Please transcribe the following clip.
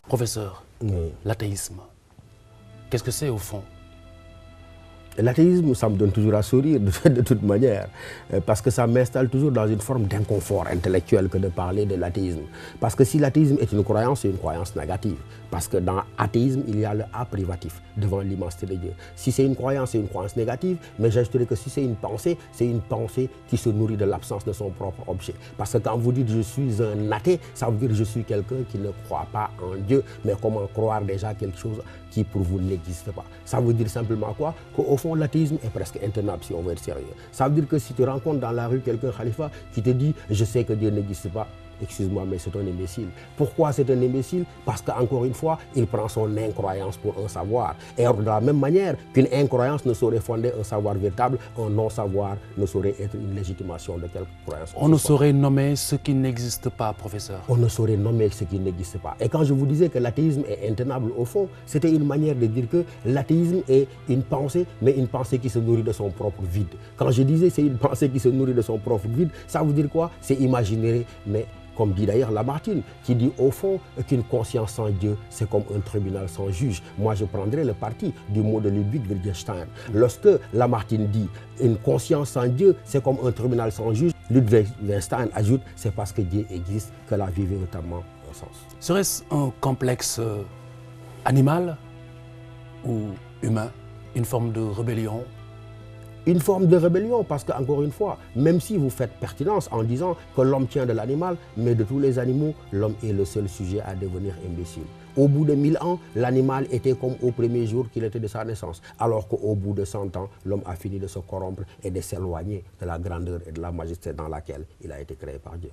Professeur, Oui. l'athéisme, qu'est-ce que c'est au fond? L'athéisme, ça me donne toujours à sourire de toute manière, parce que ça m'installe toujours dans une forme d'inconfort intellectuel que de parler de l'athéisme. Parce que si l'athéisme est une croyance, c'est une croyance négative. Parce que dans l'athéisme, il y a le A privatif devant l'immensité de Dieu. Si c'est une croyance négative, mais j'ajouterais que si c'est une pensée qui se nourrit de l'absence de son propre objet. Parce que quand vous dites je suis un athée, ça veut dire je suis quelqu'un qui ne croit pas en Dieu. Mais comment croire déjà quelque chose qui pour vous n'existe pas? Ça veut dire simplement quoi? Qu'au fond, l'athéisme est presque intenable si on veut être sérieux. Ça veut dire que si tu rencontres dans la rue quelqu'un, Khalifa, qui te dit « je sais que Dieu n'existe pas », excuse-moi, mais c'est un imbécile. Pourquoi c'est un imbécile? Parce qu'encore une fois, il prend son incroyance pour un savoir. Et de la même manière qu'une incroyance ne saurait fonder un savoir véritable, un non-savoir ne saurait être une légitimation de quelque croyance. On ne saurait nommer ce qui n'existe pas, professeur. On ne saurait nommer ce qui n'existe pas. Et quand je vous disais que l'athéisme est intenable au fond, c'était une manière de dire que l'athéisme est une pensée, mais une pensée qui se nourrit de son propre vide. Quand je disais c'est une pensée qui se nourrit de son propre vide, ça veut dire quoi? C'est imaginer, mais comme dit d'ailleurs Lamartine, qui dit au fond qu'une conscience sans Dieu, c'est comme un tribunal sans juge. Moi, je prendrais le parti du mot de Ludwig Wittgenstein. Lorsque Lamartine dit une conscience sans Dieu, c'est comme un tribunal sans juge, Ludwig Wittgenstein ajoute, c'est parce que Dieu existe que la vie véritablement a un sens. Serait-ce un complexe animal ou humain, une forme de rébellion? Une forme de rébellion, parce qu'encore une fois, même si vous faites pertinence en disant que l'homme tient de l'animal, mais de tous les animaux, l'homme est le seul sujet à devenir imbécile. Au bout de 1000 ans, l'animal était comme au premier jour qu'il était de sa naissance, alors qu'au bout de 100 ans, l'homme a fini de se corrompre et de s'éloigner de la grandeur et de la majesté dans laquelle il a été créé par Dieu.